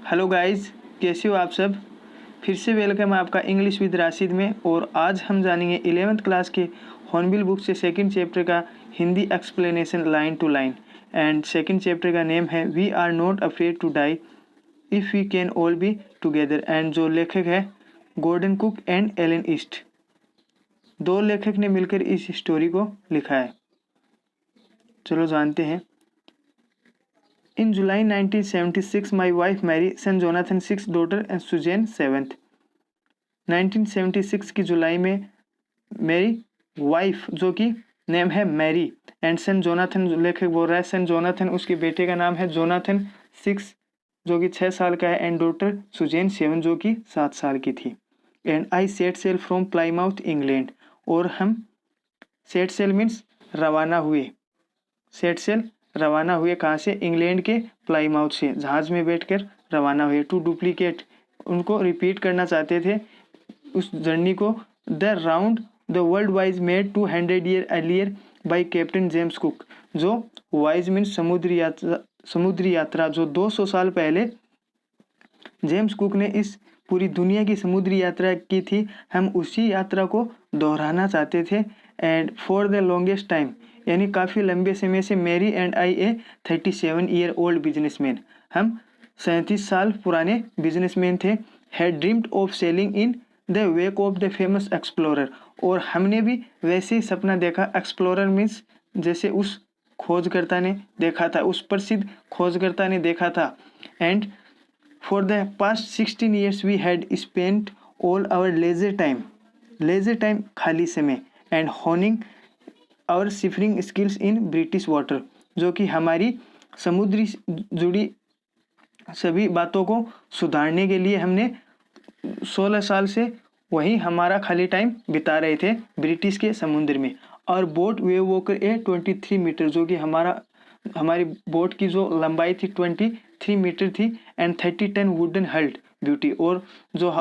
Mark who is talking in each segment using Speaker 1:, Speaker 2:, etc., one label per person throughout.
Speaker 1: Hello guys, कैसे हो आप सब। फिर से वेलकम है आपका इंग्लिश विद राशिद में। और आज हम जानेंगे 11th क्लास के हॉर्नबिल बुक से सेकंड चैप्टर का Hindi explanation line to line. And second chapter का नेम है we are not afraid to die if we can all be together. And जो लेखक है Gordon Cook and Alan East, दो लेखक ने मिलकर इस स्टोरी को लिखा है। चलो जानते हैं। In July 1976, my wife Mary, son Jonathan 6, daughter and Suzanne 7th। 1976 की जुलाई में मेरी वाइफ, जो कि नेम है मैरी, एंड सन जोनाथन, लेखक बोल रहा है सन जोनाथन, उसके बेटे का नाम है जोनाथन 6 जो कि 6 साल का है, एंड डॉटर सुजैन 7 जो कि 7 साल की थी। And I set sail from Plymouth England, और हम सेट सेल मीन्स रवाना हुए। सेट सेल रवाना हुए कहाँ से? इंग्लैंड के प्लाईमाउथ से जहाज में बैठकर रवाना हुए। टू डुप्लीकेट, उनको रिपीट करना चाहते थे उस जर्नी को। The round the world wise made 200 year earlier bye captain James cook, जो वाइज मीन्स समुद्री यात्रा जो 200 साल पहले जेम्स कुक ने इस पूरी दुनिया की समुद्री यात्रा की थी, हम उसी यात्रा को दोहराना चाहते थे। And for the longest time, यानी काफ़ी लंबे समय से मेरी and I A 37 year old businessman, हम 37 साल पुराने बिजनेसमैन थे, had dreamed of selling in the wake of the famous explorer, और हमने भी वैसे ही सपना देखा। एक्सप्लोरर मीन्स जैसे उस खोजकर्ता ने देखा था, उस प्रसिद्ध खोजकर्ता ने देखा था। And for the past 16 years we had spent all our leisure time खाली समय, and honing our seafaring skills in British water, जो कि हमारी समुद्री जुड़ी सभी बातों को सुधारने के लिए हमने 16 साल से वही हमारा खाली टाइम बिता रहे थे ब्रिटिश के समुद्र में। और बोट वेव वॉकर ए 23 मीटर, जो कि हमारी बोट की जो लंबाई थी 23 मीटर थी। एंड 30 टन वुडन हल्ट ब्यूटी, और जो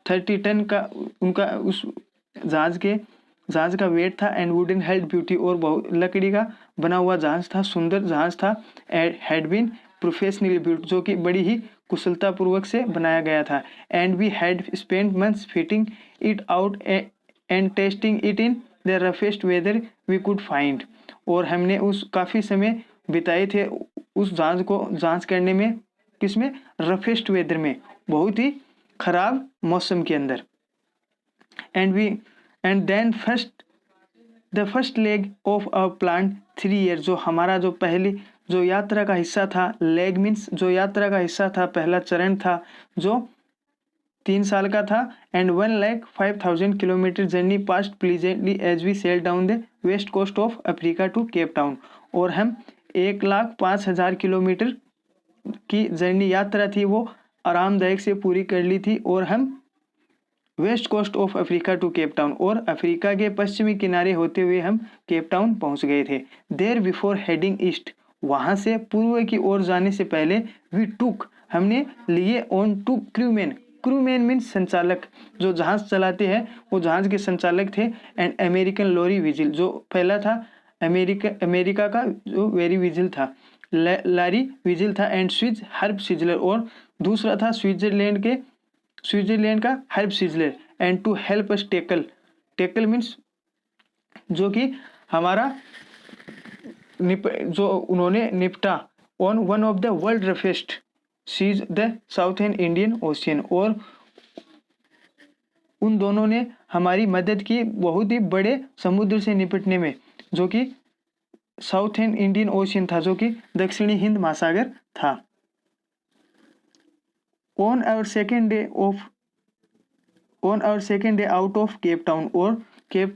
Speaker 1: 30 टन का उनका उस जहाज का वेट था। एंड वुडन हेल्ड ब्यूटी, और बहुत लकड़ी का बना हुआ जहाज था, सुंदर जहाज था। हैड बीन प्रोफेशनली बिल्ट, जो कि बड़ी ही कुशलतापूर्वक से बनाया गया था। And we had spend months fitting it out and testing it in the roughest weather we could find, और हमने उस काफ़ी समय बिताए थे उस जहाज को जांच करने में। किसमें? रफेस्ट वेदर में, बहुत ही खराब मौसम के अंदर। And then the first leg of our plan 3 year, जो हमारा जो पहली जो यात्रा का हिस्सा था, लेग मीन्स जो यात्रा का हिस्सा था, पहला चरण था जो 3 साल का था। And 1,05,000 kilometre journey past pleasantly as we sail down the west coast of Africa to Cape Town, और हम 1,05,000 किलोमीटर की जर्नी यात्रा थी वो आरामदायक से पूरी कर ली थी, और हम west coast of Africa to Cape Town, और अफ्रीका के पश्चिमी किनारे होते हुए हम केप टाउन पहुंच गए थे। देयर बिफोर हेडिंग ईस्ट, वहां से पूर्व की ओर जाने से पहले वी टुक, हमने लिए ऑन टू क्रूमैन मीन्स संचालक, जो जहाज चलाते हैं वो जहाज के संचालक थे। एंड अमेरिकन लॉरी विजिल, जो पहला था अमेरिका का जो वेरी विजिल था, लारी विजिल था। एंड स्विज हर्ब सिजलर, और दूसरा था स्विट्जरलैंड का Herb Seigler. And to help us tackle means जो कि हमारा जो उन्होंने निपटा on one of the world roughest seas the southern Indian ocean, और उन दोनों ने हमारी मदद की बहुत ही बड़े समुद्र से निपटने में, जो कि साउथर्न इंडियन ओशियन था, जो कि दक्षिणी हिंद महासागर था। On our second day out of Cape Town, और केप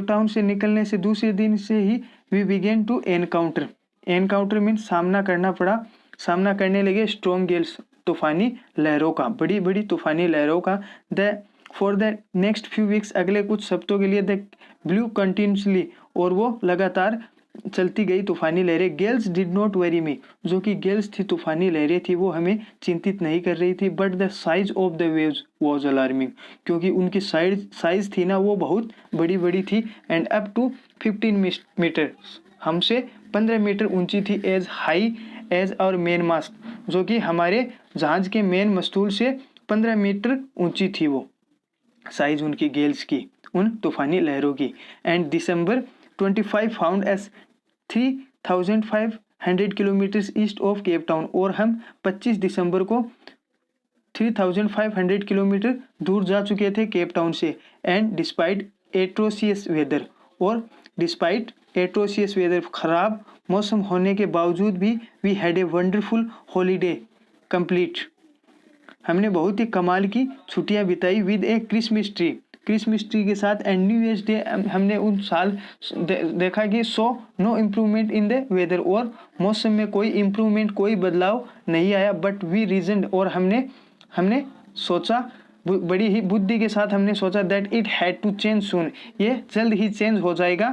Speaker 1: टाउन से निकलने से दूसरे दिन से ही we began to encounter means सामना करने लगे स्ट्रॉन्ग गेल्स, तूफानी लहरों का, बड़ी बड़ी तूफानी लहरों का। For the next few weeks, अगले कुछ हफ्तों के लिए द ब्लू कंटिन्यूसली, और वो लगातार चलती गई तूफानी लहरें। गेल्स डिड नॉट वेरी मी, जो कि गेल्स थी, तूफानी लहरें थी, वो हमें चिंतित नहीं कर रही थी। But the size of the waves was alarming, क्योंकि उनकी साइज थी ना वो बहुत बड़ी बड़ी थी। एंड अप टू 15 मीटर, हमसे 15 मीटर ऊंची थी। As high as our main mast, जो कि हमारे जहाज के मेन मस्तूल से 15 मीटर ऊंची थी वो साइज उनकी गेल्स की, उन तूफानी लहरों की। And December 25 found S 3500 kilometre east of Cape Town, और हम 25 दिसंबर को 3500 किलोमीटर दूर जा चुके थे केप टाउन से। एंड डिस्पाइट एट्रोसियस वेदर, और डिस्पाइट एट्रोसियस वेदर, खराब मौसम होने के बावजूद भी we had a wonderful holiday complete, हमने बहुत ही कमाल की छुट्टियां बिताई with a Christmas tree, Christmas tree के साथ। एंड न्यू ईयर्स डे हमने उन साल देखा कि no improvement in the weather, और मौसम में कोई इम्प्रूवमेंट, कोई बदलाव नहीं आया। बट वी रीजन, और हमने सोचा, बड़ी ही बुद्धि के साथ हमने सोचा that it had to change soon, ये जल्द ही चेंज हो जाएगा,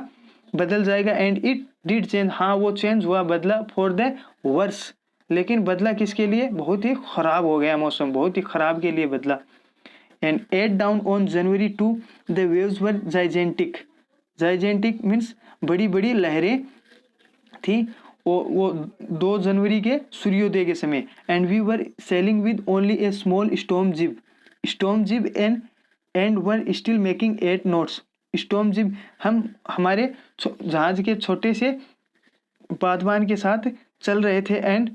Speaker 1: बदल जाएगा। एंड इट डिड चेंज, हाँ वो चेंज हुआ, बदला फॉर द वर्स, लेकिन बदला किसके लिए? बहुत ही खराब हो गया मौसम, बहुत ही खराब के लिए बदला। And 8 down on January 2 the waves were gigantic, gigantic means बड़ी बड़ी लहरें थी वो 2 जनवरी के सूर्योदय के समय। And we were sailing with only a small storm jib and were still making 8 knots. Storm jib, हम हमारे जहाज के छोटे से बादबान के साथ चल रहे थे। एंड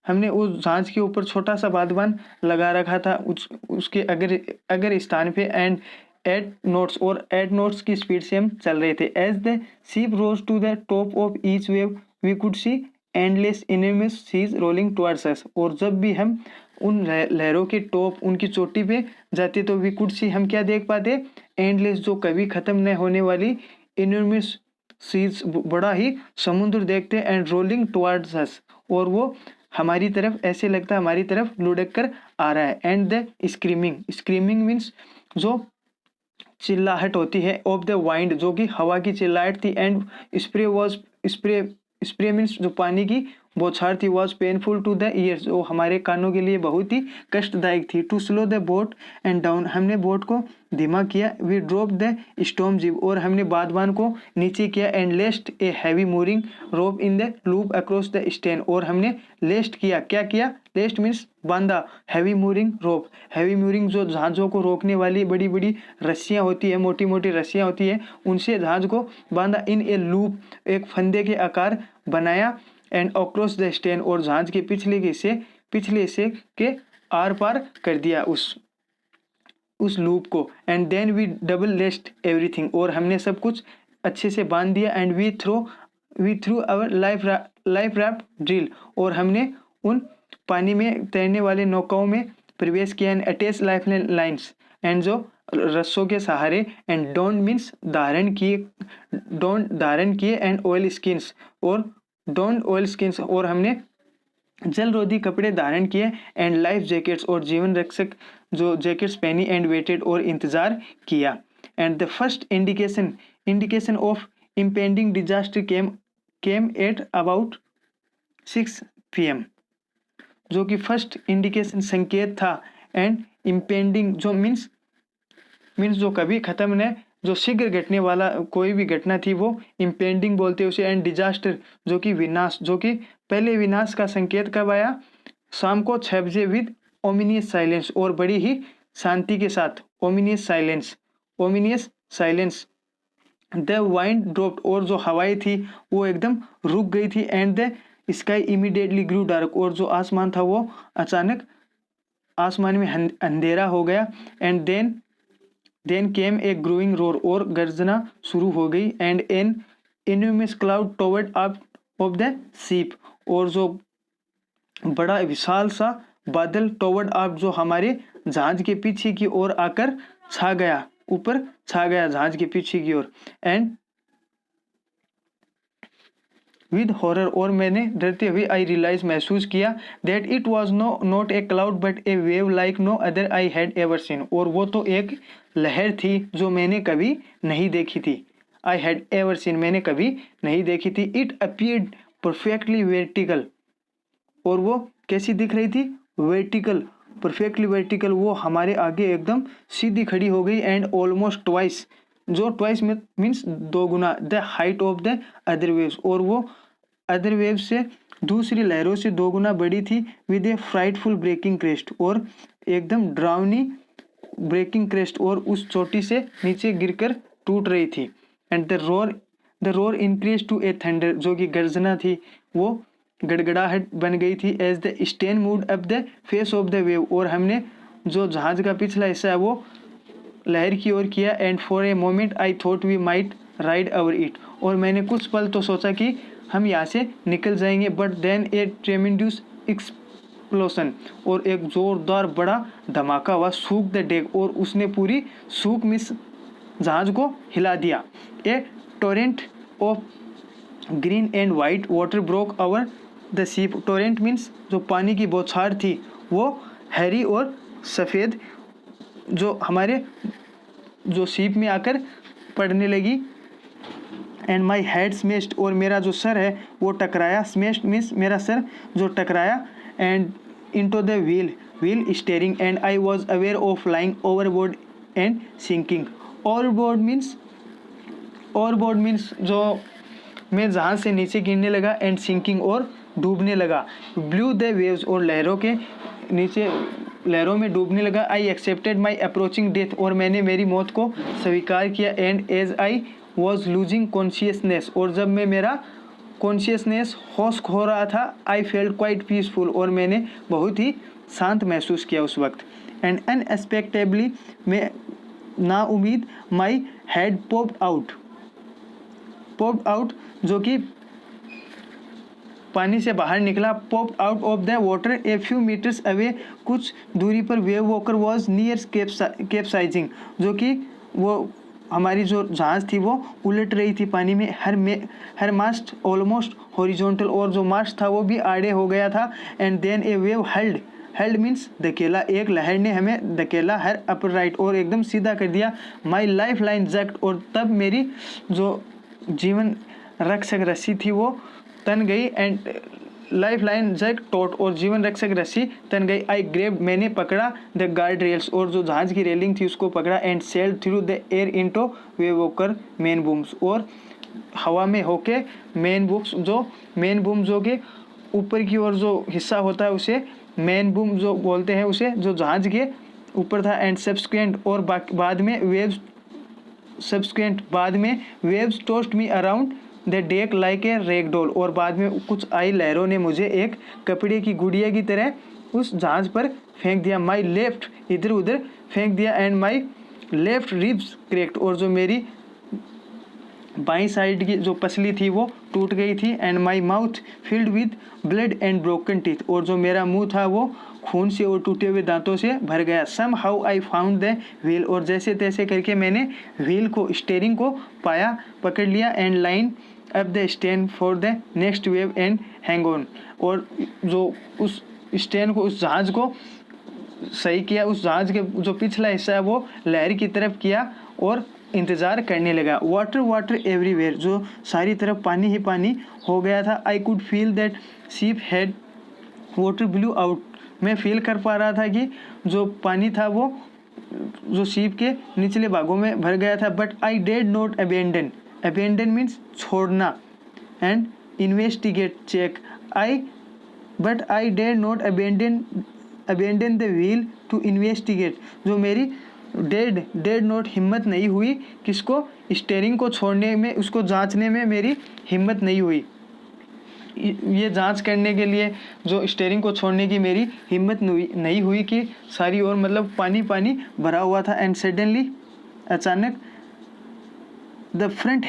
Speaker 1: हमने उस जहाज के ऊपर छोटा सा बादबान लगा रखा था उसके अगर स्थान पे। एंड 8 नॉट्स, और 8 नॉट्स की स्पीड से हम चल रहे थे। As the ship rose to the top of each wave we could see endless immense seas rolling towards us, और जब भी हम उन लहरों के टॉप, उनकी चोटी पे जाते तो वी कुड सी, हम क्या देख पाते? एंडलेस, जो कभी खत्म न होने वाली इनमेस सीज, बड़ा ही समुद्र देखते। एंड रोलिंग टुवर्ड्स अस, और वो हमारी तरफ ऐसे लगता हमारी तरफ लुढ़क कर आ रहा है। एंड द स्क्रीमिंग मीन्स जो चिल्लाहट होती है, ऑफ द वाइंड, जो कि हवा की चिल्लाहट थी। एंड स्प्रे मीन्स जो पानी की बौछार थी, was painful to the ears, जो हमारे कानों के लिए बहुत ही कष्टदायक थी। To slow the boat and down, हमने बोट को धीमा किया। वी ड्रॉप द स्टॉर्म जिब, और हमने बादबान को नीचे किया। And lashed a heavy mooring rope in the loop across the stern, और हमने लेस्ट किया, क्या किया? लेस्ट मीन्स बांधा, heavy mooring rope, heavy mooring जो जहाज़ों को रोकने वाली बड़ी बड़ी रस्सियाँ होती है, मोटी मोटी रस्सियाँ होती है, उनसे जहाज़ को बांधा। इन ए लूप, एक फंदे के आकार बनाया। एंड अक्रॉस द स्टेन, और जहाज के पिछले हिस्से के आर पार कर दिया उस लूप को। And then we double lashed everything, और हमने सब कुछ अच्छे से बांध दिया। And we through our life raft drill, और हमने उन पानी में तैरने वाले नौकाओं में प्रवेश किया। And attach life lines, and जो रस्सों के सहारे। एंड डोंट मीन्स धारण किए। एंड ऑयल स्किन्स, और हमने जलरोधी कपड़े धारण किए। एंड लाइफ जैकेट्स, और जीवन रक्षक जो जैकेट्स पहनी। एंड वेटेड, और इंतजार किया। And the first indication of impending disaster came at about 6 PM, जो कि फर्स्ट इंडिकेशन संकेत था। एंड इम्पेंडिंग जो मीन्स जो कभी खत्म न, जो शीघ्र घटने वाला कोई भी घटना थी वो इम्पेंडिंग बोलते हैं उसे। एंड डिजास्टर, जो कि विनाश, जो कि पहले विनाश का संकेत कब आया? शाम को 6 बजे विद ओमिनियस साइलेंस, और बड़ी ही शांति के साथ। Ominous silence. The wind dropped, और जो हवाएं थी वो एकदम रुक गई थी। And the sky immediately grew dark, और जो आसमान था वो अचानक आसमान में अंधेरा हो गया। And then came a growing roar, और गर्जना शुरू हो गई। And an immense cloud towered up of the ship, और जो बड़ा विशाल सा बादल टॉवर्ड अप, जो हमारे जहाज के पीछे की ओर आकर छा गया, ऊपर छा गया जहाज के पीछे की ओर। एंड विद हॉरर, और मैंने डरते हुए आई रियलाइज महसूस किया that it was not a cloud but a wave like no other I had ever seen, और वो तो एक लहर थी जो मैंने कभी नहीं देखी थी। आई हैड एवर सीन, मैंने कभी नहीं देखी थी। इट अपीयर्ड परफेक्टली वर्टिकल, और वो कैसी दिख रही थी? वर्टिकल, परफेक्टली वर्टिकल, वो हमारे आगे एकदम सीधी खड़ी हो गई। एंड ऑलमोस्ट ट्वाइस, जो twice means 2 Guna the height of the other waves, और वो अदर वेव से दूसरी लहरों से 2 गुना बड़ी थी, with a frightful breaking crest, और एकदम ड्राउनी ब्रेकिंग क्रेस्ट, और उस चोटी से नीचे गिरकर टूट रही थी। And the roar increase to a thunder, जो कि गर्जना थी वो गड़गड़ाहट बन गई थी। As the stern moved up the face of the wave, और हमने जो जहाज का पिछला हिस्सा है वो लहर की ओर किया। And for a moment I thought we might ride over it, और मैंने कुछ पल तो सोचा कि हम यहाँ से निकल जाएंगे। But then a tremendous explosion, और एक जोरदार बड़ा धमाका हुआ। सूक द डेक, और उसने पूरी सूक में जहाज को हिला दिया। A torrent of green and white water broke over the ship. Torrent means जो पानी की बौछार थी वो हरी और सफ़ेद जो हमारे जो शिप में आकर पड़ने लगी। एंड माई हेड स्मेश्ड, और मेरा जो सर है वो टकराया। स्मेश्ड मीन्स मेरा सर जो टकराया। And into the wheel steering, and I was aware of lying overboard and sinking. Overboard means जो मैं जहाज से नीचे गिरने लगा। एंड सिंकिंग, और डूबने लगा। ब्लू द वेव्स, और लहरों के नीचे लहरों में डूबने लगा। I accepted my approaching death, और मैंने मेरी मौत को स्वीकार किया। And as I was losing consciousness, और जब मैं मेरा कॉन्शियसनेस होश खो रहा था, आई फेल्ट क्वाइट पीसफुल, और मैंने बहुत ही शांत महसूस किया उस वक्त। एंड अनएक्सपेक्टेबली, मैं ना उम्मीद, माई हेड पॉप्ड आउट, जो कि पानी से बाहर निकला। Popped out of the water a few metres away, कुछ दूरी पर Wave Walker was near capsizing, जो कि वो हमारी जो जहाज़ थी वो उलट रही थी पानी में। हर मास्ट ऑलमोस्ट हॉरिजॉन्टल, और जो मास्ट था वो भी आड़े हो गया था। And then a wave held means धकेला, एक लहर ने हमें धकेला हर अपराइट, और एकदम सीधा कर दिया। माई लाइफ लाइन जैक्ट, और तब मेरी जो जीवन रक्षक रस्सी थी वो तन गई। एंड लाइफ लाइन जैक टोट, और जीवन रक्षक रस्सी तन गई। आई ग्रेब्ड, मैंने पकड़ा द गार्ड रेल्स, और जो जहाज की रेलिंग थी उसको पकड़ा। And sailed through the air into wave walker main बूम्स, और हवा में होके मेन बूम जो कि ऊपर की ओर जो हिस्सा होता है उसे मेन बूम जो बोलते हैं, उसे जो जहाज के ऊपर था। एंड सब्सिक्वेंट, और बाद में waves tossed me around the deck like a ragdoll, और बाद में कुछ आई लहरों ने मुझे एक कपड़े की गुड़िया की तरह उस जहाज पर फेंक दिया। माई लेफ्ट, इधर उधर फेंक दिया। And my left ribs cracked, और जो मेरी बाईं साइड की जो पसली थी वो टूट गई थी। And my mouth filled with blood and broken teeth, और जो मेरा मुंह था वो खून से और टूटे हुए दांतों से भर गया। Somehow I found the wheel, और जैसे तैसे करके मैंने व्हील को, स्टीयरिंग को पकड़ लिया। And line up the stand for the next wave and hang on, और जो उस स्टैंड को, उस जहाज को सही किया। उस जहाज के जो पिछला हिस्सा है वो लहर की तरफ किया और इंतज़ार करने लगा। वाटर एवरीवेयर, जो सारी तरफ पानी ही पानी हो गया था। I could feel that ship had water blew out, मैं फील कर पा रहा था कि जो पानी था वो जो शिप के निचले भागों में भर गया था। But I did not abandon means छोड़ना, and investigate check. But I did not abandon the wheel to investigate, जो मेरी डेड नोट हिम्मत नहीं हुई, किसको, स्टीयरिंग को छोड़ने में, उसको जांचने में मेरी हिम्मत नहीं हुई। ये जांच करने के लिए जो स्टीयरिंग को छोड़ने की मेरी हिम्मत नहीं हुई कि सारी ओर मतलब पानी भरा हुआ था। एंड सडनली, अचानक, द फ्रंट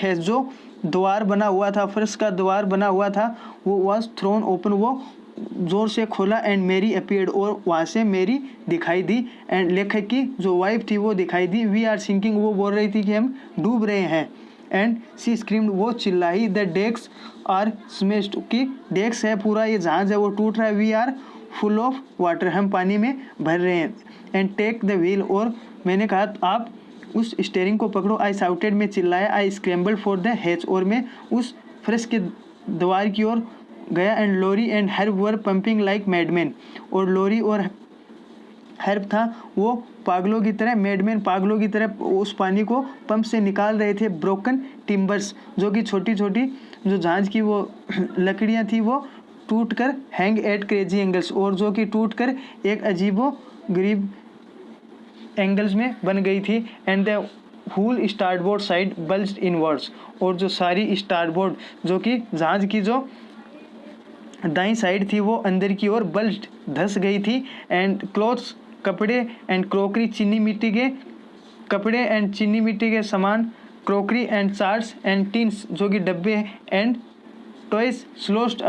Speaker 1: हैच जो द्वार बना हुआ था, फर्श का द्वार बना हुआ था, वो वॉज थ्रोन ओपन, वो जोर से खोला। एंड मेरी अपीयर्ड, और वहाँ से मेरी दिखाई दी। एंड लेखक की जो वाइफ थी वो दिखाई दी। वी आर सिंकिंग, वो बोल रही थी कि हम डूब रहे हैं। एंड सी स्क्रीम्ड, वो चिल्लाई। द डेक्स आर स्मेश्ड, की डेक्स है, पूरा ये जहाज है वो टूट रहा है। We are full of water, हम पानी में भर रहे हैं। एंड टेक द व्हील, और मैंने कहा आप उस स्टीयरिंग को पकड़ो। आई साउटेड, में चिल्लाया। I scrambled for the hatch, और मैं उस फर्श के द्वार की ओर गया। And Larry and Herb were pumping like madmen, और लोरी और हर्ब था वो पागलों की तरह, मैडमैन पागलों की तरह उस पानी को पंप से निकाल रहे थे। ब्रोकन टिम्बर्स, जो कि छोटी छोटी जो जहाज की वो लकड़ियाँ थी वो टूट कर हैंग एट क्रेजी एंगल्स, और जो कि टूट कर एक अजीबो गरीब एंगल्स में बन गई थी। And the whole starboard side bulged inwards, और जो सारी स्टारबोर्ड जो कि जहाज की जो दाईं साइड थी वो अंदर की ओर बल्ज्ड धस गई थी। एंड क्लॉथ्स कपड़े एंड क्रोकरी चीनी मिट्टी के कपड़े एंड चीनी मिट्टी के सामान, crockery and charts and tins जो कि डब्बे and toys sloshed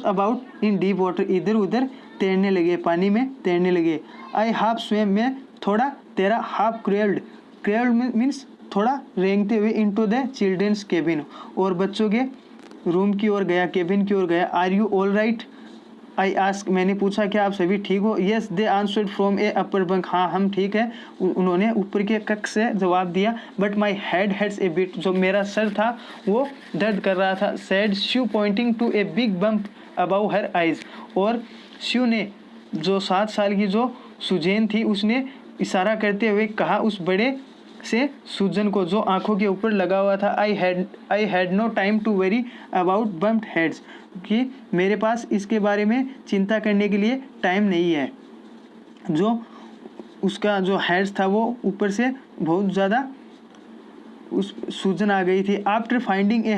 Speaker 1: about in deep water, इधर उधर तैरने लगे, पानी में तैरने लगे। आई हाफ स्विम में थोड़ा तैरा, हाफ क्रेल्ड मीन्स थोड़ा रेंगते हुए, इनटू द चिल्ड्रंस केबिन, और बच्चों के रूम की ओर गया, केबिन की ओर गया। Are you all right I ask, मैंने पूछा क्या आप सभी ठीक हो। Yes they answered from a upper bunk, हाँ हम ठीक है, उन्होंने ऊपर के कक्ष से जवाब दिया। But my head heads a bit, जो मेरा सर था वो दर्द कर रहा था। Said Sue pointing to a big bump above her eyes, और शू ने जो 7 साल की जो सुजैन थी उसने इशारा करते हुए कहा उस बड़े से सूजन को जो आंखों के ऊपर लगा हुआ था। I had no time to worry about bumped heads, कि मेरे पास इसके बारे में चिंता करने के लिए टाइम नहीं है। जो उसका जो हेड्स था वो ऊपर से बहुत ज़्यादा उस सूजन आ गई थी। आफ्टर फाइंडिंग ए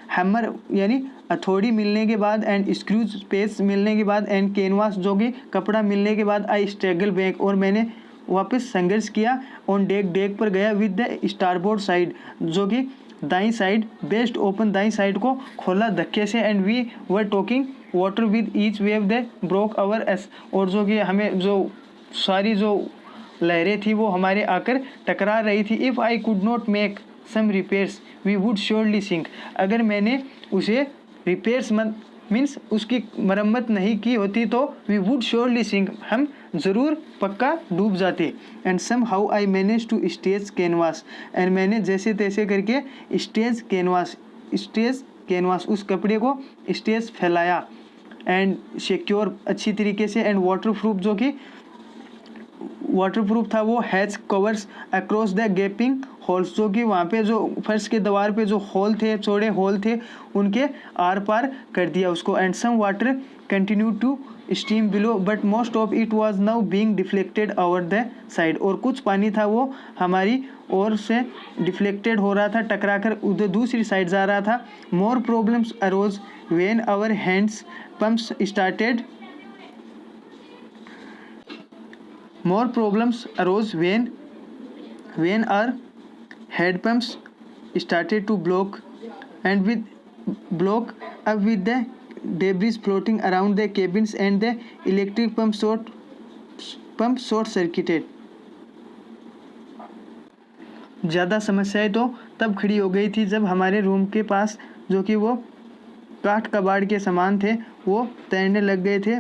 Speaker 1: हैमर यानी हथौड़ी मिलने के बाद, एंड स्क्रूज पेस्ट मिलने के बाद, एंड कैनवास जो कि कपड़ा मिलने के बाद, आई स्ट्रगल बैक, और मैंने वापस संघर्ष किया। ऑन डेक पर गया विद द स्टारबोर्ड साइड, जो कि दाई साइड बेस्ट ओपन, दाई साइड को खोला धक्के से। And we were taking water with each wave they broke over us, और जो कि हमें जो सारी जो लहरें थी वो हमारे आकर टकरा रही थी। If I could not make some repairs we would surely sink, अगर मैंने उसे रिपेयर्स मीन्स उसकी मरम्मत नहीं की होती तो वी वुड श्योरली सिंक, हम ज़रूर पक्का डूब जाते। And somehow I manage to stage canvas, and मैंने जैसे तैसे करके स्टेज कैनवास उस कपड़े को स्टेज फैलाया। एंड सिक्योर अच्छी तरीके से, एंड वाटरप्रूफ जो कि वाटरप्रूफ था वो has covers across the gapping holes, जो कि वहाँ पे जो फर्श के दीवार पे जो होल थे, चौड़े होल थे, उनके आर पार कर दिया उसको। And some water continue to stream below but most of it was now being deflected over the side, और कुछ पानी था वो हमारी ओर से डिफ्लेक्टेड हो रहा था, टकरा कर उधर दूसरी साइड जा रहा था। More problems arose when our hands pumps started More problems arose when our head pumps started to block up with the debris floating around the cabins, and the electric pump short circuited. ज़्यादा समस्याएं तो तब खड़ी हो गई थी जब हमारे रूम के पास जो कि वो काठ कबाड़ के सामान थे वो तैरने लग गए थे,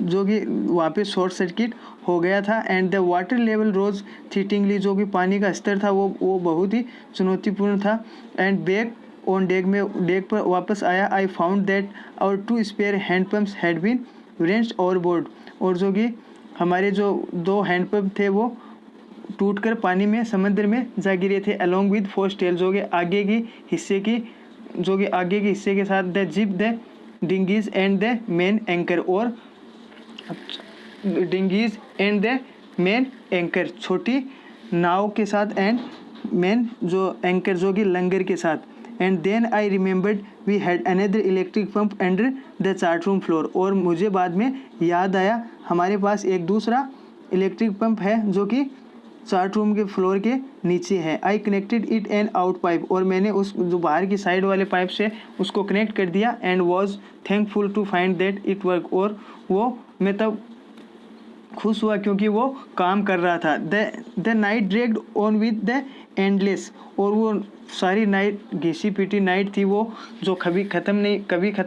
Speaker 1: जो कि वहाँ पे शॉर्ट सर्किट हो गया था। एंड द वाटर लेवल रोज थ्रिटिंगली, जो कि पानी का स्तर था वो बहुत ही चुनौतीपूर्ण था। एंड बैक ऑन डेक पर वापस आया। I found that our 2 spare hand pumps had been wrenched overboard, और जो कि हमारे जो 2 हैंड पंप थे वो टूटकर पानी में समुद्र में जा गिरे थे। अलॉन्ग विद फोस्टेल, जो कि आगे के हिस्से के साथ the jib the dinghies and the main anchor, और dinghies and the main anchor छोटी नाव के साथ, एंड मेन जो एंकर जो कि लंगर के साथ। And then I remembered we had another electric pump under the chart room floor, और मुझे बाद में याद आया हमारे पास एक दूसरा इलेक्ट्रिक पंप है जो कि चार्ट रूम के फ्लोर के नीचे है। I connected it and out pipe, और मैंने उस जो बाहर की साइड वाले पाइप से उसको कनेक्ट कर दिया। And was thankful to find that it work, और वो मैं तब खुश हुआ क्योंकि वो काम कर रहा था। The night dragged on with the endless, और वो सारी नाइट घिसी पीटी नाइट थी वो, जो कभी ख़त्म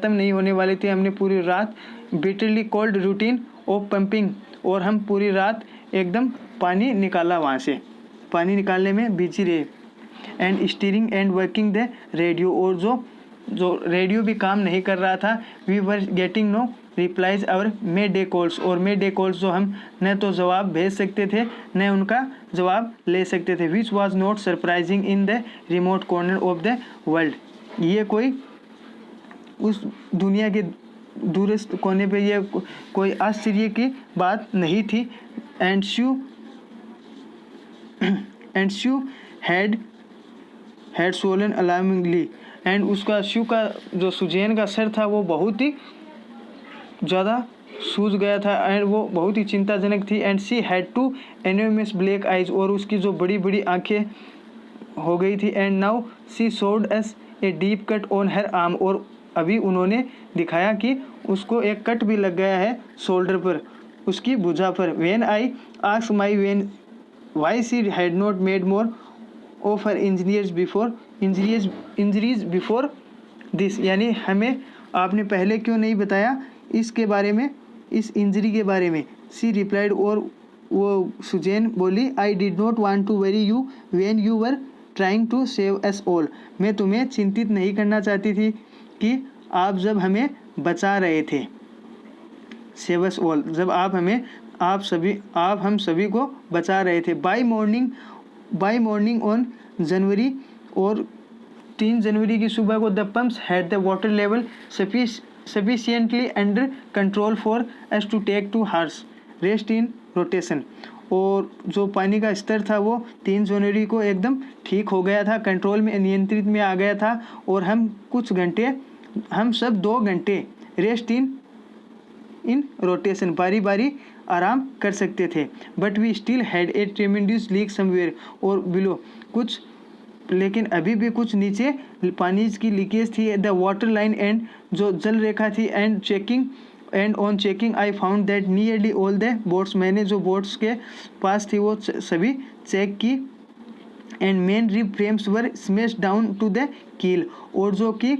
Speaker 1: नहीं होने वाली थी। हमने पूरी रात bitterly cold routine of pumping, और हम पूरी रात एकदम पानी निकाला, वहाँ से पानी निकालने में बिजी रहे। And steering and working the radio, और जो रेडियो भी काम नहीं कर रहा था। We were getting no replies our mayday calls, और मे डे कॉल्स जो हम न तो जवाब भेज सकते थे न उनका जवाब ले सकते थे। Which was not surprising in the remote corner of the world, ये कोई उस दुनिया के दूरस्थ कोने पे ये कोई आश्चर्य की बात नहीं थी। And shoe had swollen alarmingly, and उसका शू का जो सुजैन का सर था वो बहुत ही ज़्यादा सूज गया था एंड वो बहुत ही चिंताजनक थी। And she had two enormous black eyes, और उसकी जो बड़ी बड़ी आंखें हो गई थी। And now she showed us a deep cut on her arm, और अभी उन्होंने दिखाया कि उसको एक कट भी लग गया है शोल्डर पर, उसकी भुजा पर। When I asked my when why she had not made more of her injuries before this, यानी हमें आपने पहले क्यों नहीं बताया इसके बारे में, इस इंजरी के बारे में। शी रिप्लाइड, और वो सुजैन बोली, I did not want to worry you when you were trying to save us all, मैं तुम्हें चिंतित नहीं करना चाहती थी कि आप जब हमें बचा रहे थे। सेव अस ऑल, जब आप हम सभी को बचा रहे थे। बाय मॉर्निंग ऑन जनवरी, और 3 जनवरी की सुबह को the pumps had the water level sufficiently under control for us to take 2 hours rest in rotation, और जो पानी का स्तर था वो 3 जनवरी को एकदम ठीक हो गया था, कंट्रोल में, नियंत्रित में आ गया था, और हम सब 2 घंटे रेस्ट इन रोटेशन बारी बारी आराम कर सकते थे। But we still had a tremendous leak somewhere और बिलो, कुछ लेकिन अभी भी कुछ नीचे पानी की लीकेज थी। द वाटर लाइन एंड, जो जल रेखा थी, and on checking I found that nearly all the boats, मैंने जो बोट्स के पास थी वो सभी चेक की। And main rib frames were smash down to the keel, और जो कि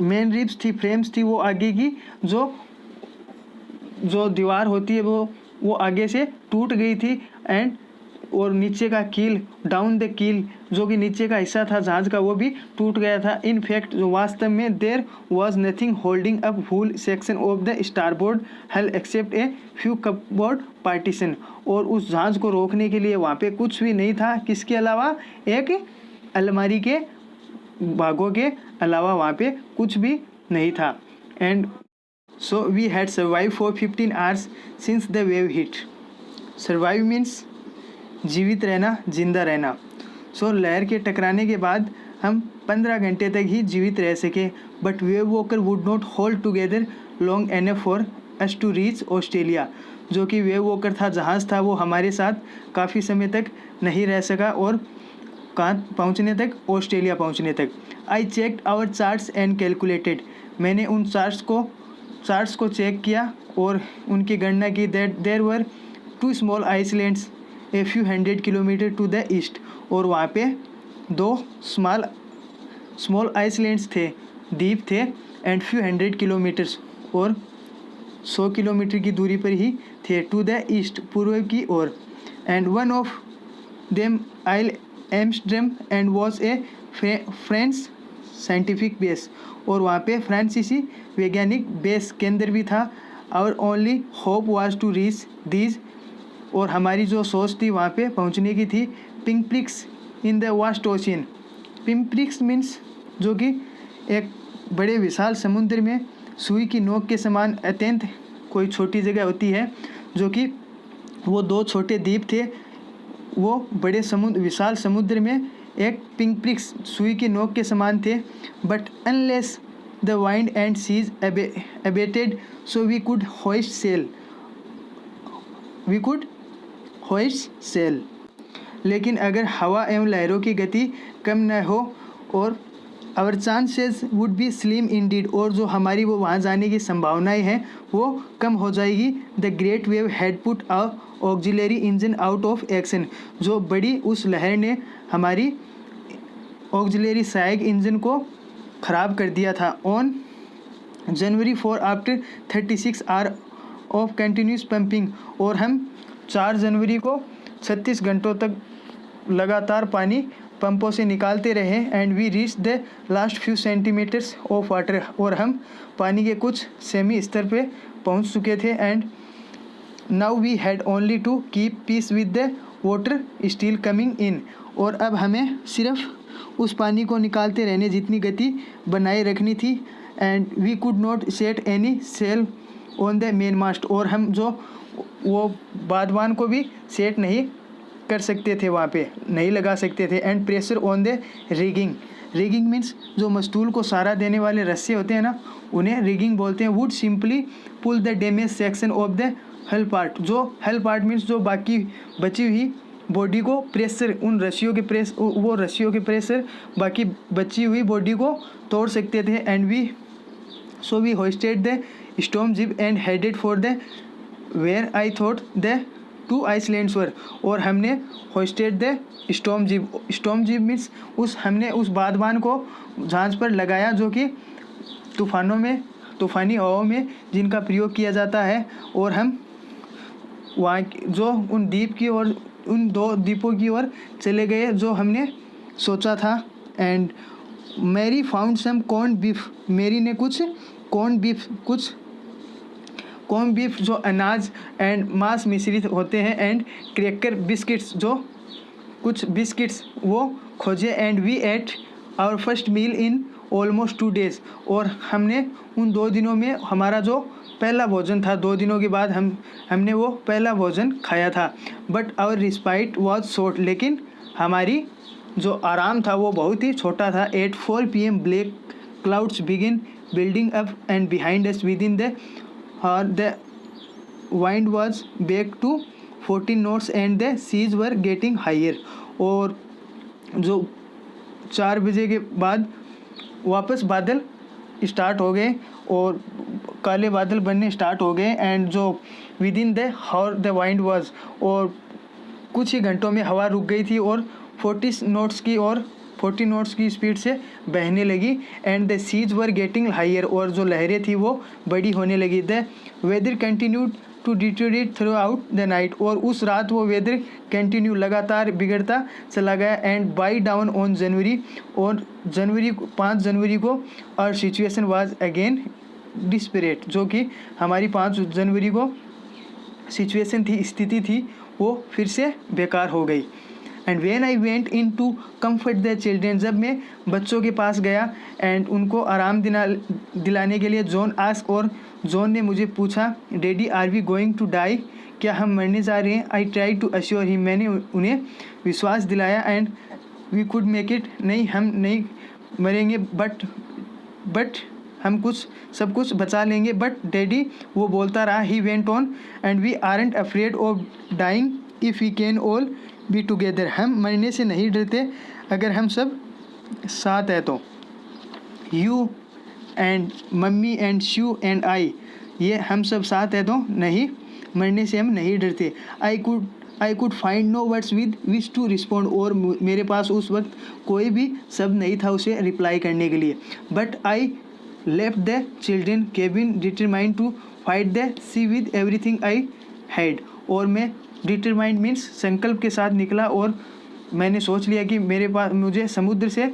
Speaker 1: मेन रिब्स थी, फ्रेम्स थी, वो आगे की जो दीवार होती है वो आगे से टूट गई थी। और नीचे का कील, डाउन द कील, जो कि नीचे का हिस्सा था जहाज का, वो भी टूट गया था। इन फैक्ट, जो वास्तव में there was nothing holding up whole section of the starboard hull except a few cupboard partition, और उस जहाज को रोकने के लिए वहाँ पे कुछ भी नहीं था, किसके अलावा, एक अलमारी के भागों के अलावा वहाँ पे कुछ भी नहीं था। And so we had survive for 15 hours since the wave hit. Survive means जीवित रहना, जिंदा रहना। सो लहर के टकराने के बाद हम 15 घंटे तक ही जीवित रह सके। But Wave Walker would not hold together long enough for us to reach Australia, जो कि वेव वॉकर था, जहाज़ था, वो हमारे साथ काफ़ी समय तक नहीं रह सका, और कहाँ पहुँचने तक, ऑस्ट्रेलिया पहुँचने तक। I checked our charts and calculated, मैंने उन चार्ट्स को चेक किया और उनकी गणना की। That there were 2 small islands a few 100 kilometres to the east, और वहाँ पे 2 स्मॉल आइसलैंड्स थे, द्वीप थे, एंड फ्यू 100 किलोमीटर्स, और 100 किलोमीटर की दूरी पर ही थे, टू द ईस्ट, पूर्व की ओर। And one of them Ile Amsterdam and was a French scientific base, और वहाँ पे फ्रांसीसी वैज्ञानिक बेस केंद्र भी था। Our only hope was to reach these, और हमारी जो सोच थी वहाँ पे पहुँचने की थी। Pinpricks in the vast ocean, pinpricks means जो कि एक बड़े विशाल समुद्र में सुई की नोक के समान अत्यंत कोई छोटी जगह होती है, जो कि वो 2 छोटे द्वीप थे, वो बड़े विशाल समुद्र में एक पिंकप्रिक्स सुई की नोक के समान थे। But unless the wind and seas abated so we could hoist sail, लेकिन अगर हवा एवं लहरों की गति कम न हो, और our chances would be slim indeed, और जो हमारी वो वहाँ जाने की संभावनाएं हैं वो कम हो जाएगी। The great wave had put a auxiliary engine out of action, जो बड़ी उस लहर ने हमारी ऑक्सिलरी सहायक इंजन को ख़राब कर दिया था। On January 4 after 36 hour of continuous pumping, और हम 4 जनवरी को 36 घंटों तक लगातार पानी पंपों से निकालते रहे and we reach the last few centimetres of water, और हम पानी के कुछ सेमी स्तर पे पहुंच चुके थे। And now we had only to keep pace with the water still coming in, और अब हमें सिर्फ उस पानी को निकालते रहने जितनी गति बनाए रखनी थी। And we could not set any sail on the main mast, और हम जो वो बादवान को भी सेट नहीं कर सकते थे, वहाँ पे नहीं लगा सकते थे। And pressure on the rigging, rigging means जो मस्तूल को सहारा देने वाले रस्से होते हैं ना, उन्हें रिगिंग बोलते हैं। Would simply pull the damage section of the hull part, जो हल पार्ट मीन्स जो बाकी बची हुई बॉडी को प्रेशर, उन रस्सियों के वो रस्सियों के प्रेशर बाकी बची हुई बॉडी को तोड़ सकते थे। And we hoisted the storm jib and headed for the where I thought the 2 islands were, और हमने hoisted the storm jib, storm jib means हमने उस बादवान को जहाज़ पर लगाया जो कि तूफ़ानी हवाओं में जिनका प्रयोग किया जाता है। और हम वहाँ जो उन द्वीप की ओर, उन 2 द्वीपों की ओर चले गए जो हमने सोचा था। And Mary found some corn beef, Mary ने कुछ कॉर्न बीफ जो अनाज एंड मांस मिश्रित होते हैं, एंड क्रैकर बिस्किट्स, जो कुछ बिस्किट्स वो खोजे। And we ate our first meal in almost 2 days, और हमने उन 2 दिनों में हमारा जो पहला भोजन था, 2 दिनों के बाद हमने वो पहला भोजन खाया था। But our respite was short, लेकिन हमारी जो आराम था वो बहुत ही छोटा था। At 4 PM black clouds begin building up and behind us within the wind was back to 14 knots and the seas were getting higher, और जो 4 बजे के बाद वापस बादल स्टार्ट हो गए और काले बादल बनने स्टार्ट हो गए। एंड जो with in the hour the wind was, और कुछ ही घंटों में हवा रुक गई थी और 40 knots की स्पीड से बहने लगी। And the seas were getting higher, और जो लहरें थी वो बड़ी होने लगी। The weather continued to deteriorate throughout the night, और उस रात वो वेदर कंटिन्यू लगातार बिगड़ता चला गया। And by down on January, और 5 जनवरी को और सिचुएशन वाज अगेन डिस्परेट, जो कि हमारी 5 जनवरी को सिचुएशन थी, स्थिति थी, वो फिर से बेकार हो गई। And when I went in to comfort the children, जब मैं बच्चों के पास गया एंड उनको आराम दिलाने के लिए जॉन आस्क, और जॉन ने मुझे पूछा, daddy are we going to die, क्या हम मरने जा रहे हैं? I try to assure him, मैंने उन्हें विश्वास दिलाया। And we could make it, नहीं हम नहीं मरेंगे, बट हम सब कुछ बचा लेंगे। बट डैडी, वो बोलता रहा। He went on, and we aren't afraid of dying if we can all be together, हम मरने से नहीं डरते अगर हम सब साथ हैं तो। You and mummy and shoe and I, ये हम सब साथ हैं तो नहीं, मरने से हम नहीं डरते। I could find no words with which to respond, और मेरे पास उस वक्त कोई भी शब्द नहीं था उसे रिप्लाई करने के लिए। But I left the children cabin determined to fight the sea with everything I had, और मैं डिटरमाइंड मीन्स संकल्प के साथ निकला, और मैंने सोच लिया कि मुझे समुद्र से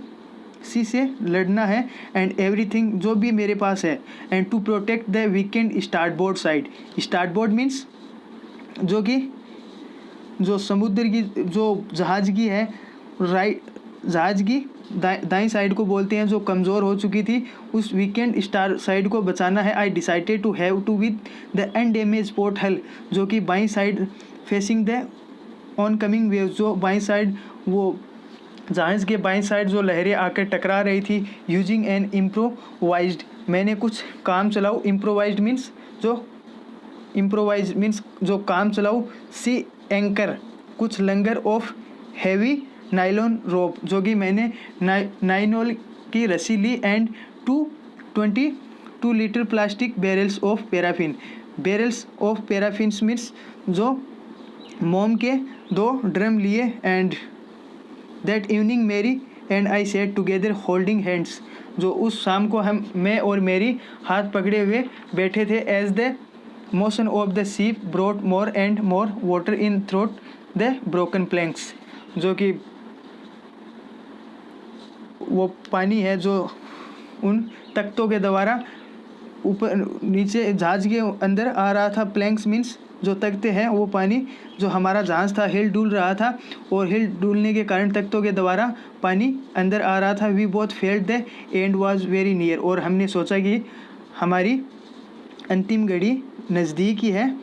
Speaker 1: सी से लड़ना है, एंड एवरीथिंग जो भी मेरे पास है। And to protect the weakened starboard side, starboard means जो समुद्र की जो जहाज़ की है, जहाज़ की दाईं साइड को बोलते हैं, जो कमज़ोर हो चुकी थी, उस वीकेंड स्टार साइड को बचाना है। I decided to have to with the undamage port hull, जो कि बाईं side facing the oncoming wave, जो बाईं साइड वो जहाज़ के बाईं साइड जो लहरें आकर टकरा रही थी। यूजिंग एन इम्प्रोवाइज्ड, मैंने कुछ काम चलाऊ, इम्प्रोवाइज्ड मीन्स जो काम चलाऊ। सी एंकर, कुछ लंगर ऑफ हैवी नाइलॉन रोप, जो कि मैंने नाइनोल की रस्सी ली। And 22 litre plastic barrels of paraffin, barrels of paraffin means जो मोम के 2 ड्रम लिए। And that evening Mary and I sat together holding hands, जो उस शाम को मैं और मेरी हाथ पकड़े हुए बैठे थे। As the motion of the ship brought more and more water in through the broken planks, जो कि वो पानी है जो उन तख्तों के द्वारा ऊपर नीचे जहाज़ के अंदर आ रहा था। प्लैंक्स मीन्स जो तख्ते हैं, वो पानी जो हमारा जहाज़ था हिल डुल रहा था, और हिल डुलने के कारण तख्तों के द्वारा पानी अंदर आ रहा था। We both felt the end was very near, और हमने सोचा कि हमारी अंतिम घड़ी नज़दीक ही है।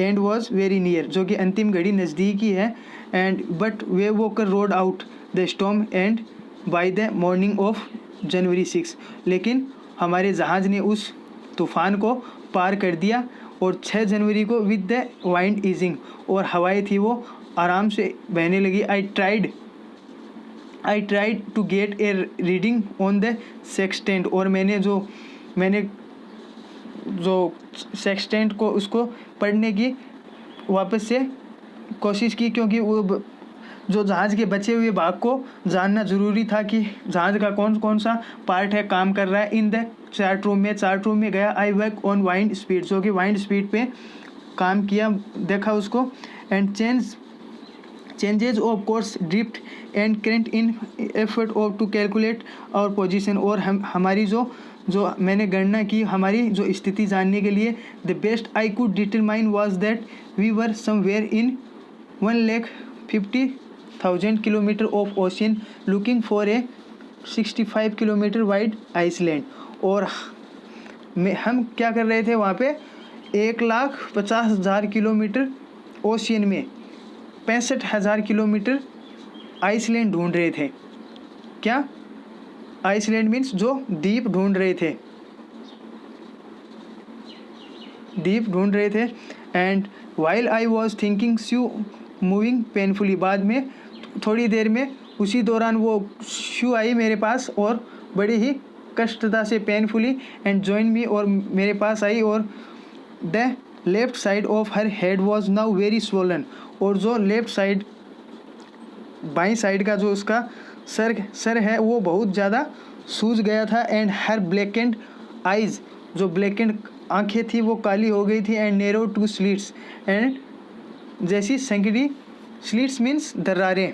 Speaker 1: एंड वाज वेरी नियर, जो कि अंतिम घड़ी नज़दीक ही है। And but way walker road out the storm and by the morning of January 6, लेकिन हमारे जहाज़ ने उस तूफ़ान को पार कर दिया, और 6 जनवरी को विद द वाइंड ईजिंग, और हवाएं थी वो आराम से बहने लगी। I tried to get a reading on the sextant, और मैंने जो सेक्सटेंट को उसको पढ़ने की वापस से कोशिश की, क्योंकि वो जो जहाज़ के बचे हुए भाग को जानना ज़रूरी था कि जहाज़ का कौन कौन सा पार्ट है काम कर रहा है। इन द चार्ट रूम में गया। I work on wind speed, जो कि वाइंड स्पीड पे काम किया, देखा उसको। And changes of course drift and current in effort of to calculate our position, और हमारी जो मैंने गणना की हमारी जो स्थिति जानने के लिए। The best I could determine was that we were somewhere in 1,50,000 kilometres of ocean looking for a 65 kilometre wide island, और हम क्या कर रहे थे वहाँ पे 1,50,000 किलोमीटर ओशियन में 65,000 किलोमीटर आइसलैंड ढूंढ रहे थे। क्या आइसलैंड मीन्स जो द्वीप ढूंढ रहे थे। And while I was thinking shoe moving painfully, बाद में थोड़ी देर में उसी दौरान वो शू आई मेरे पास और बड़ी ही कष्टता से पेनफुली एंड जॉइन मी, और मेरे पास आई, और the left side of her head was now very swollen, और जो लेफ्ट साइड बाईं साइड का जो उसका सर है वो बहुत ज़्यादा सूज गया था। एंड हर ब्लैकेंड आइज़, जो ब्लैकेंड आँखें थी वो काली हो गई थी। And narrow two slits, and जैसी संकरी, स्लिट्स मीन्स दरारें,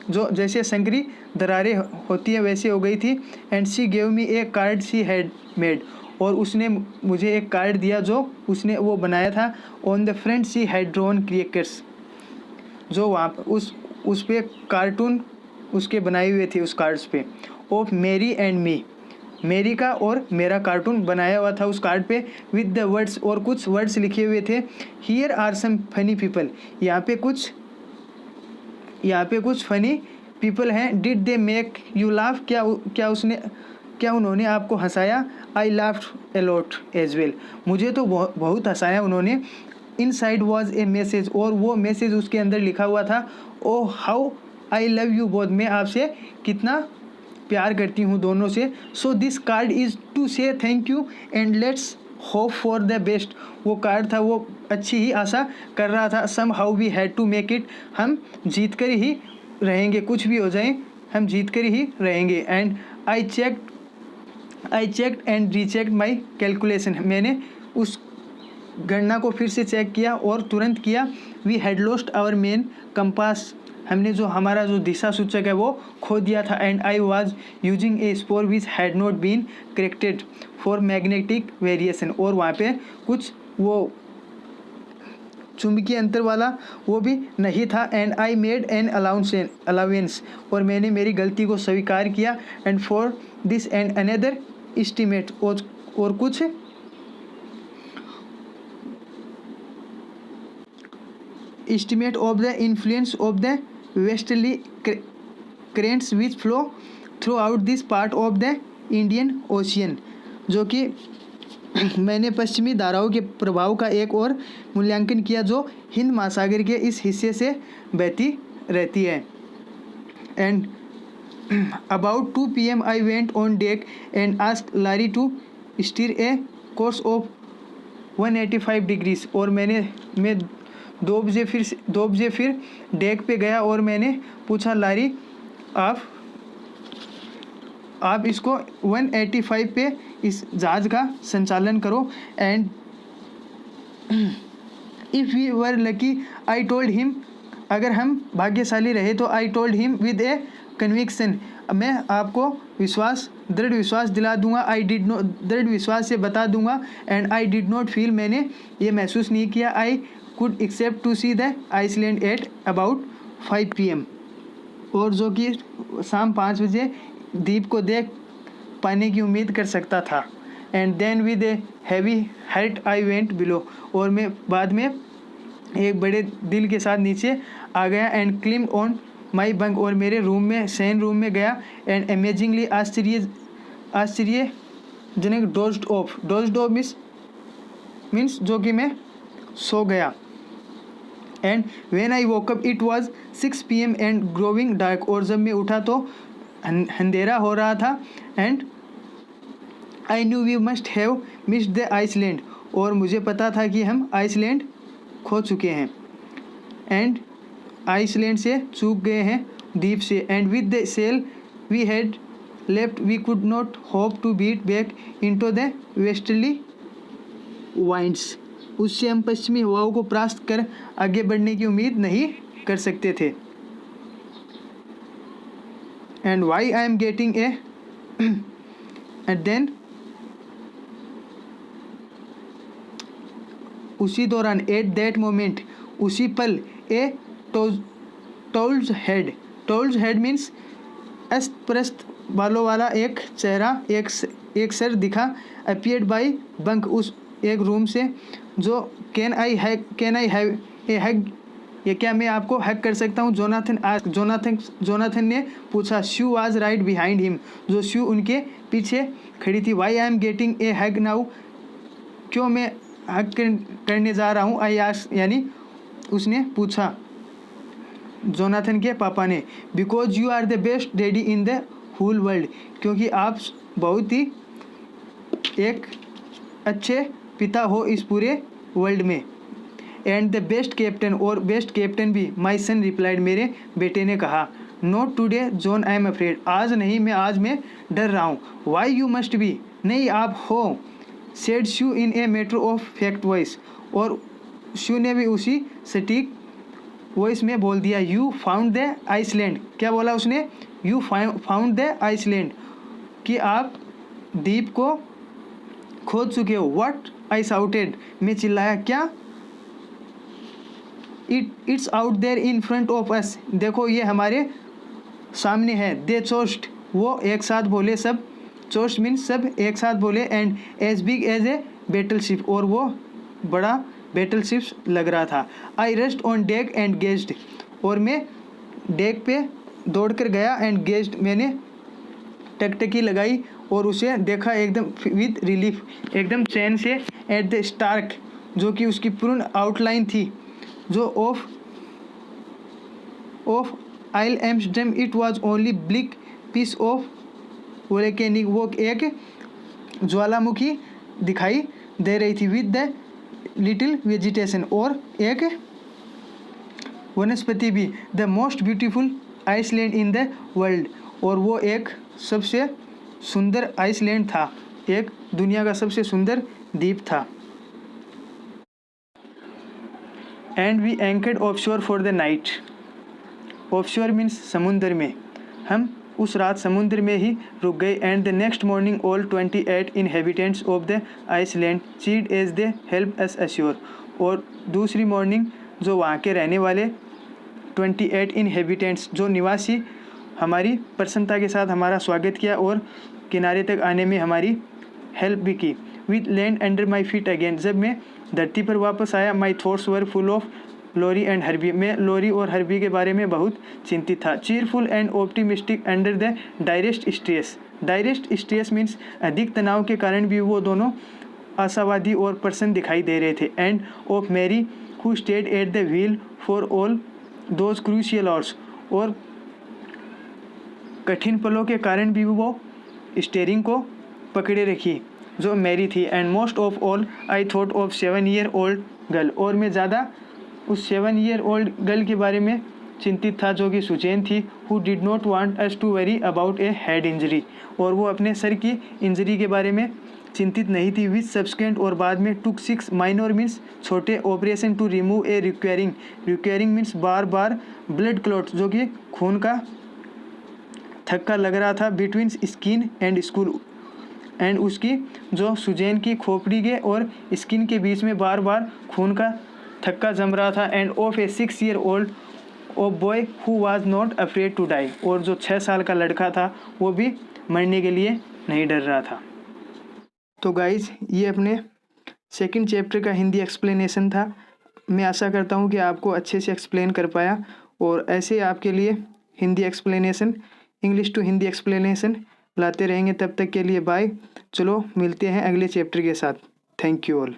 Speaker 1: जो जैसे संकरी दरारें होती है वैसे हो गई थी। And she gave me A card she had made, और उसने मुझे एक कार्ड दिया जो उसने वो बनाया था। On the front she had drawn crickets, जो वहाँ उस पे कार्टून उसके बनाए हुए थे उस कार्ड्स पे। ऑफ मेरी एंड मी, मेरी का और मेरा कार्टून बनाया हुआ था उस कार्ड पे। विद द वर्ड्स, और कुछ वर्ड्स लिखे हुए थे। Here are some funny people, यहाँ पे कुछ फनी पीपल हैं। Did they make you laugh, क्या उन्होंने आपको हंसाया। I laughed a lot as well, मुझे तो बहुत हंसाया उन्होंने। इनसाइड वॉज ए मैसेज, और वो मैसेज उसके अंदर लिखा हुआ था। Oh how I love you both, मैं आपसे कितना प्यार करती हूँ दोनों से। So this card is to say thank you and let's hope for the best, वो कार्ड था वो अच्छी ही आशा कर रहा था। Somehow we had to make it, हम जीत कर ही रहेंगे, कुछ भी हो जाए हम जीत कर ही रहेंगे। And I checked and rechecked my calculation, मैंने उस गणना को फिर से चेक किया और तुरंत किया। We had lost our main compass, हमने जो हमारा जो दिशा सूचक है वो खो दिया था। And I was using a spare which had not been corrected for magnetic variation, और वहाँ पे कुछ वो चुंबकीय अंतर वाला वो भी नहीं था। And I made an allowance, और मैंने मेरी गलती को स्वीकार किया। And for this and another estimate, और कुछ estimate of the influence of the westerly currents which flow throughout this part of the Indian Ocean, जो कि मैंने पश्चिमी धाराओं के प्रभाव का एक और मूल्यांकन किया जो हिंद महासागर के इस हिस्से से बहती रहती है। And about 2 PM I went on deck and asked Larry to steer a course of 185 degrees, और मैं 2 बजे फिर डेक पे गया और मैंने पूछा लारी आप इसको 185 पे इस जहाज़ का संचालन करो। And if we were lucky, I told him, अगर हम भाग्यशाली रहे तो I told him with a conviction, मैं आपको दृढ़ विश्वास दिला दूंगा, आई डिड नॉट, दृढ़ विश्वास से बता दूंगा, and I did not feel, मैंने ये महसूस नहीं किया, I could accept to see the island at about 5 PM, और जो कि शाम 5 बजे द्वीप को देख पाने की उम्मीद कर सकता था। And then with a heavy heart I went below, और मैं बाद में एक बड़े दिल के साथ नीचे आ गया, and climbed on my bunk, और मेरे रूम में शयन रूम में गया, एंड अमेजिंगली आश्चर्यजनक डोज्ड ऑफ मीन्स जो कि मैं सो गया। And when I woke up it was 6 PM and growing dark, और जब मैं उठा तो अंधेरा हो रहा था। And I knew we must have missed the island, और मुझे पता था कि हम आइसलैंड खो चुके हैं, एंड आइसलैंड से चूक गए हैं, द्वीप से। And with the sail we had left we could not hope to beat back into the westerly winds, उससे हम पश्चिमी हवाओं को परास्त कर आगे बढ़ने की उम्मीद नहीं कर सकते थे। And why I am getting a and then उसी दौरान एट दैट मोमेंट, उसी पल, ए टोल्स हेड मीन्स अस्त प्रस्त बालों वाला एक चेहरा, एक सर दिखा, अपीयर्ड बाई बंक, उस एक रूम से, जो कैन आई हैव ए हग, ये क्या मैं आपको हक कर सकता हूँ, जोनाथन ने पूछा। Sue was right behind him, जो शू उनके पीछे खड़ी थी। Why I am getting a hug now, क्यों मैं हक करने जा रहा हूँ, आई आस्क्ड, यानी उसने पूछा जोनाथन के पापा ने। Because you are the best daddy in the whole world, क्योंकि आप बहुत ही एक अच्छे पिता हो इस पूरे वर्ल्ड में। एंड द बेस्ट कैप्टन, और बेस्ट कैप्टन भी, माई सन रिप्लाइड, मेरे बेटे ने कहा। Not today John I am afraid, आज नहीं, आज मैं डर रहा हूँ। वाई यू मस्ट बी, नहीं आप हो, said shoe in a matter of fact voice, और शू ने भी उसी सटीक वॉइस में बोल दिया। यू फाउंड द आइसलैंड, क्या बोला उसने, यू फाउंड द आइसलैंड, कि आप द्वीप को खोज चुके हो। व्हाट, आई शाउटेड, मैं चिल्लाया, क्या, it's out there in front of us, देखो ये हमारे सामने है। दे चोस्ट, वो एक साथ बोले, सब, चोस्ट मीन्स सब एक साथ बोले। And as big as a battleship, और वो बड़ा बैटल शिप लग रहा था। I rest on deck and gazed, और मैं डेक पे दौड़ कर गया, एंड गेज्ड, मैंने टकटकी लगाई और उसे देखा, एकदम विद रिलीफ, एकदम चैन से। एट द स्टार्क, जो कि उसकी पूर्ण आउटलाइन थी, जो off isle Amsterdam, it was only bleak piece of volcanic, वो एक ज्वालामुखी दिखाई दे रही थी। विद द लिटिल वेजिटेशन, और एक वनस्पति भी। The most beautiful island in the world, और वो एक सबसे सुंदर आइसलैंड था, एक दुनिया का सबसे सुंदर द्वीप था। And we anchored offshore for the night, offshore means समुद्र में, हम उस रात समुद्र में ही रुक गए। And the next morning all 28 inhabitants of the island cheered as they help us ashore, और दूसरी मॉर्निंग जो वहाँ के रहने वाले 28 इनहेबिटेंट्स, जो निवासी, हमारी प्रसन्नता के साथ हमारा स्वागत किया और किनारे तक आने में हमारी हेल्प भी की। With land under my feet again, जब मैं धरती पर वापस आया, my thoughts were full of Laurie and Herbie, मैं लॉरी और हर्बी के बारे में बहुत चिंतित था। Cheerful and optimistic under the direst stress, direst stress means अधिक तनाव के कारण भी वो दोनों आशावादी और प्रसन्न दिखाई दे रहे थे। And off Mary who stayed at the wheel for all those crucial hours, और कठिन पलों के कारण भी वो स्टीयरिंग को पकड़े रखी, जो मैरी थी। And most of all I thought of 7 year old girl, और मैं ज़्यादा उस 7 ईयर ओल्ड गर्ल के बारे में चिंतित था, जो कि सुचैन थी। Who did not want us to worry about a head injury, और वो अपने सर की इंजरी के बारे में चिंतित नहीं थी। विथ सब्सकेंट, और बाद में टुक 6 माइनर मीन्स छोटे operation to remove a requiring means बार बार ब्लड क्लॉट, जो कि खून का थक्का लग रहा था between skin and skull, and उसकी जो सुजैन की खोपड़ी के और स्किन के बीच में बार बार खून का थक्का जम रहा था। And of a 6 year old oh boy who was not afraid to die, और जो 6 साल का लड़का था वो भी मरने के लिए नहीं डर रहा था। तो गाइज ये अपने सेकंड चैप्टर का हिंदी एक्सप्लेनेशन था। मैं आशा करता हूँ कि आपको अच्छे से एक्सप्लेन कर पाया, और ऐसे आपके लिए Hindi explanation, English to Hindi explanation लाते रहेंगे। तब तक के लिए बाय। चलो मिलते हैं अगले चैप्टर के साथ। Thank you all.